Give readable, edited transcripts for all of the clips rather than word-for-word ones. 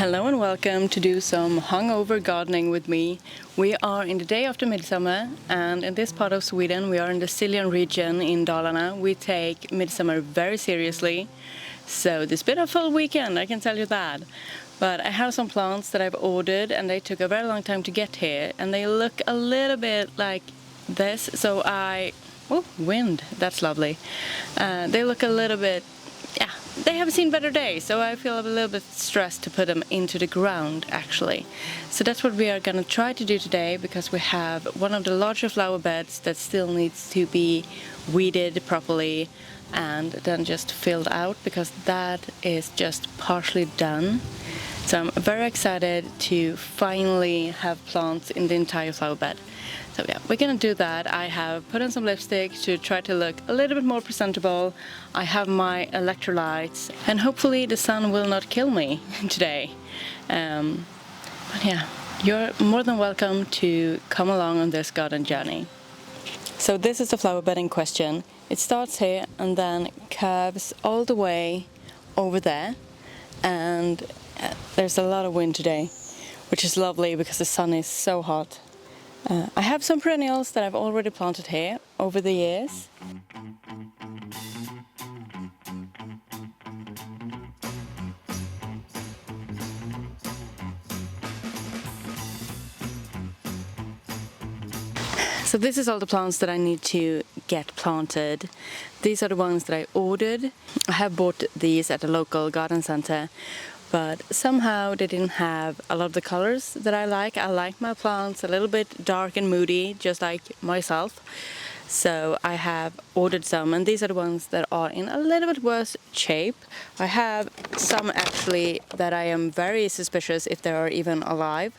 Hello and welcome to do some hungover gardening with me. We are in the day after midsummer, and in this part of Sweden, we are in the Siljan region in Dalarna. We take midsummer very seriously, so it's been a full weekend, I can tell you that. But I have some plants that I've ordered and they took a very long time to get here, and they look a little bit like this, so oh, wind, that's lovely. They look a little bit, they have seen better days, so I feel a little bit stressed to put them into the ground, actually. So that's what we are going to try to do today, because we have one of the larger flower beds that still needs to be weeded properly and then just filled out, because that is just partially done. So I'm very excited to finally have plants in the entire flower bed. So yeah, we're gonna do that. I have put on some lipstick to try to look a little bit more presentable. I have my electrolytes, and hopefully the sun will not kill me today. But yeah, you're more than welcome to come along on this garden journey. So this is the flower bed in question. It starts here and then curves all the way over there, and there's a lot of wind today, which is lovely because the sun is so hot. I have some perennials that I've already planted here over the years. So this is all the plants that I need to get planted. These are the ones that I ordered. I have bought these at a local garden center, but somehow they didn't have a lot of the colors that I like. I like my plants a little bit dark and moody, just like myself. So I have ordered some, and these are the ones that are in a little bit worse shape. I have some actually that I am very suspicious if they are even alive.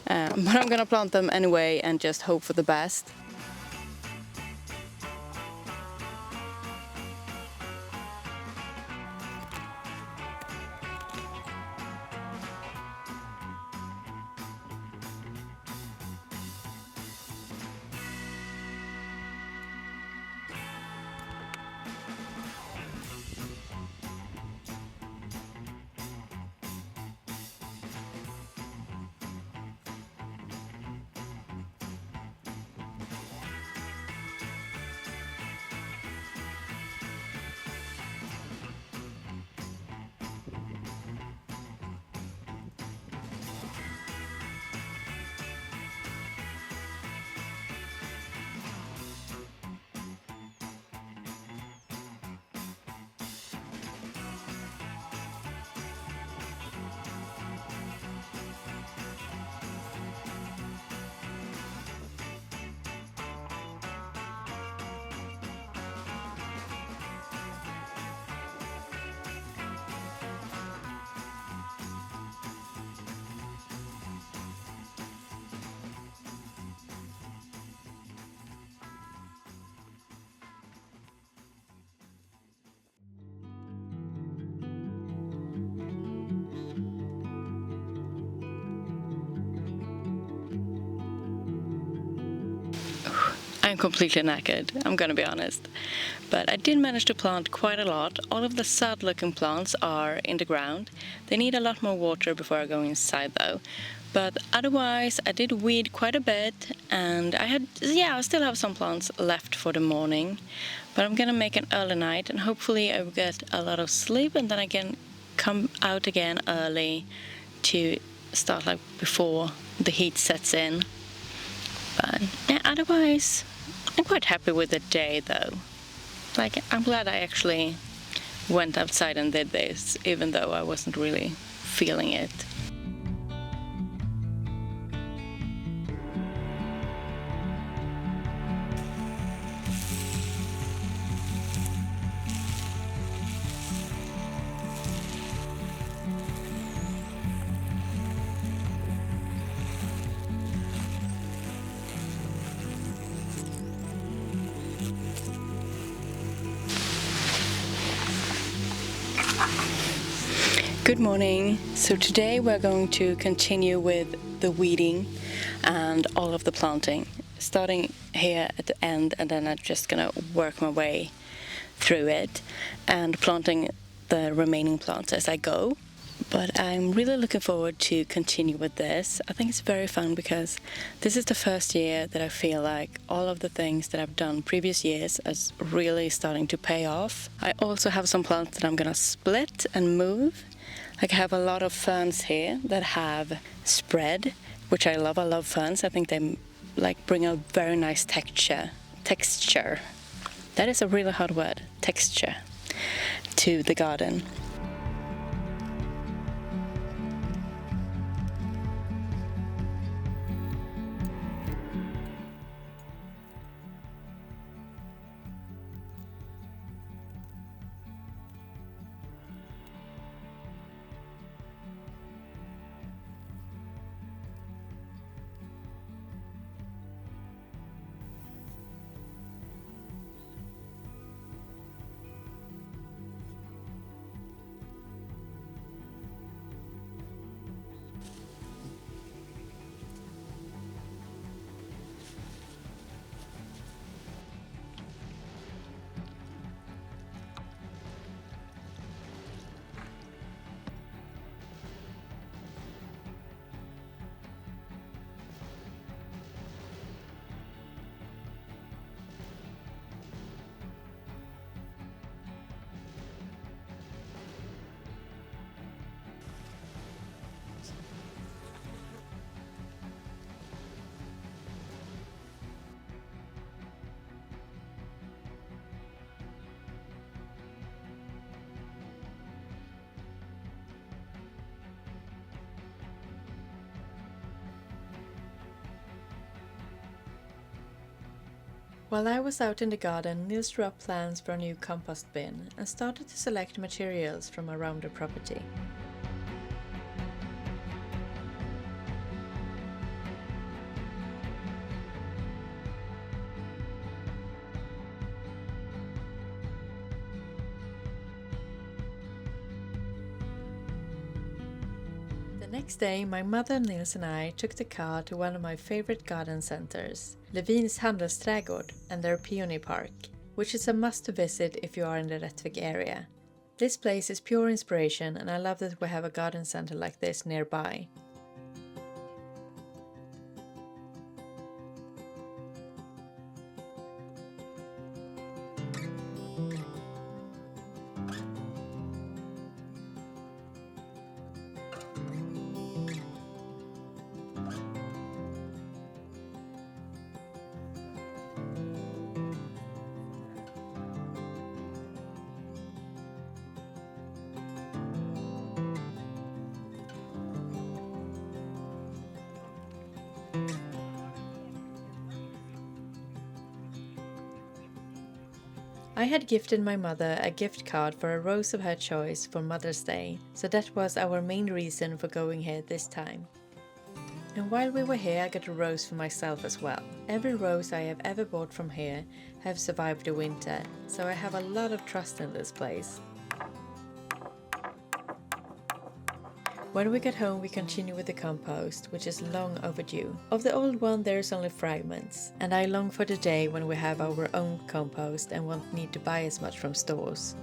But I'm gonna plant them anyway and just hope for the best. I'm completely knackered, I'm gonna be honest. But I did manage to plant quite a lot. All of the sad looking plants are in the ground. They need a lot more water before I go inside though. But otherwise I did weed quite a bit, and I still have some plants left for the morning. But I'm gonna make an early night, and hopefully I will get a lot of sleep, and then I can come out again early to start like before the heat sets in. But yeah, otherwise I'm quite happy with the day though. Like, I'm glad I actually went outside and did this, even though I wasn't really feeling it. Good morning. So today we're going to continue with the weeding and all of the planting, starting here at the end, and then I'm just gonna work my way through it and planting the remaining plants as I go. But I'm really looking forward to continue with this. I think it's very fun because this is the first year that I feel like all of the things that I've done previous years is really starting to pay off. I also have some plants that I'm gonna split and move. Like I have a lot of ferns here that have spread, which I love. I love ferns. I think they like bring a very nice texture. That is a really hard word, texture, to the garden. While I was out in the garden, Nils drew up plans for a new compost bin and started to select materials from around the property. The next day, my mother, Nils and I took the car to one of my favorite garden centers, Levins Handelsträdgård and their Peony Park, which is a must to visit if you are in the Rättvik area. This place is pure inspiration and I love that we have a garden center like this nearby. I had gifted my mother a gift card for a rose of her choice for Mother's Day, so that was our main reason for going here this time. And while we were here, I got a rose for myself as well. Every rose I have ever bought from here have survived the winter, so I have a lot of trust in this place. When we got home, we continued with the compost, which is long overdue. Of the old one, there is only fragments, and I long for the day when we have our own compost and won't need to buy as much from stores.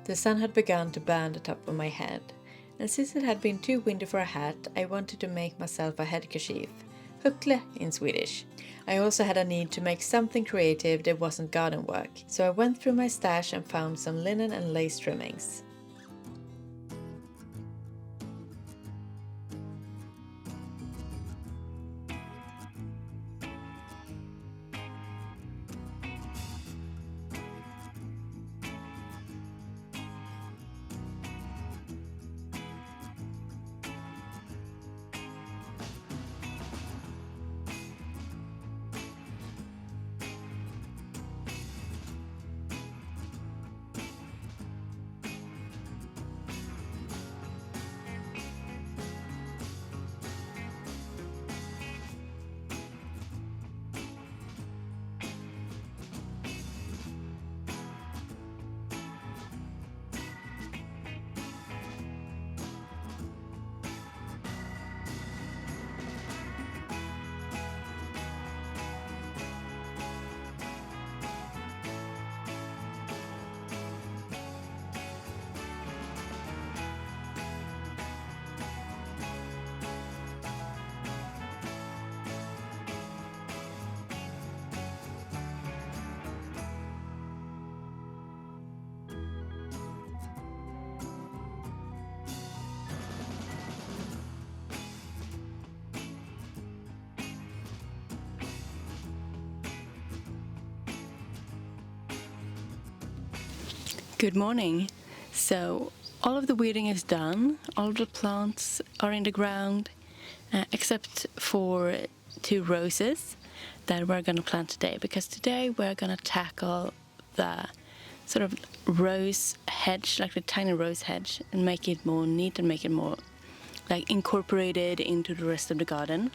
The sun had begun to burn the top of my head, and since it had been too windy for a hat, I wanted to make myself a headkerchief, huckle in Swedish. I also had a need to make something creative that wasn't garden work, so I went through my stash and found some linen and lace trimmings. Good morning. So all of the weeding is done. All of the plants are in the ground, except for 2 roses that we're going to plant today, because today we're going to tackle the sort of rose hedge, like the tiny rose hedge, and make it more neat and make it more like incorporated into the rest of the garden.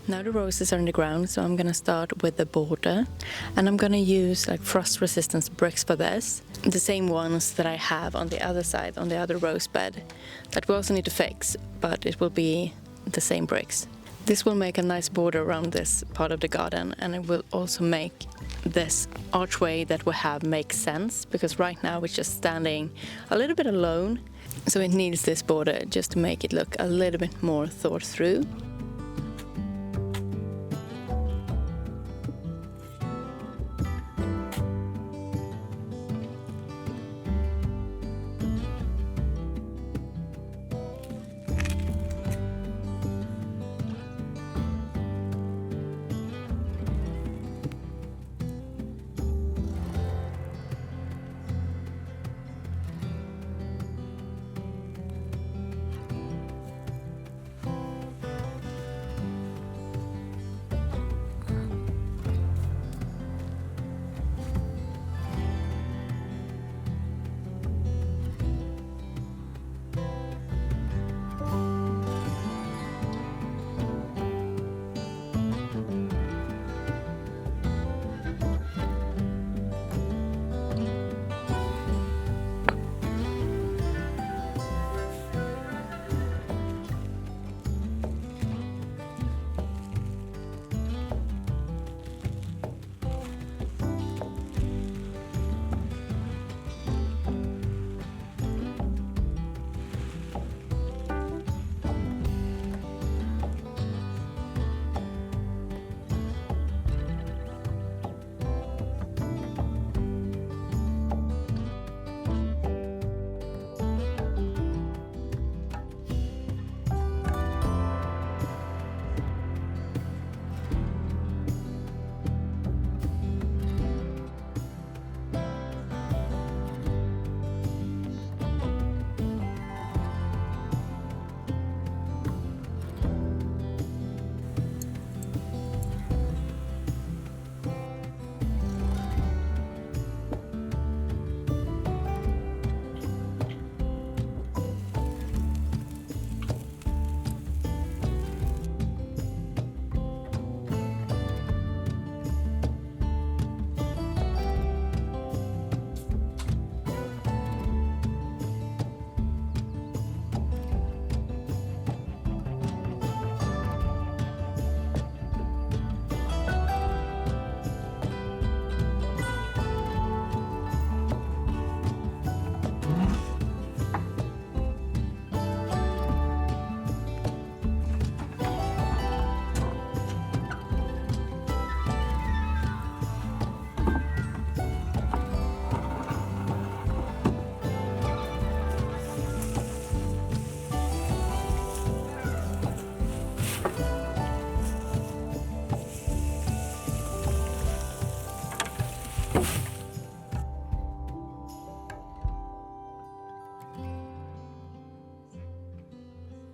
Now the roses are in the ground, so I'm gonna start with the border, and I'm gonna use like frost resistance bricks for this. The same ones that I have on the other side, on the other rose bed, that we also need to fix, but it will be the same bricks. This will make a nice border around this part of the garden, and it will also make this archway that we have make sense, because right now it's just standing a little bit alone, so it needs this border just to make it look a little bit more thought through.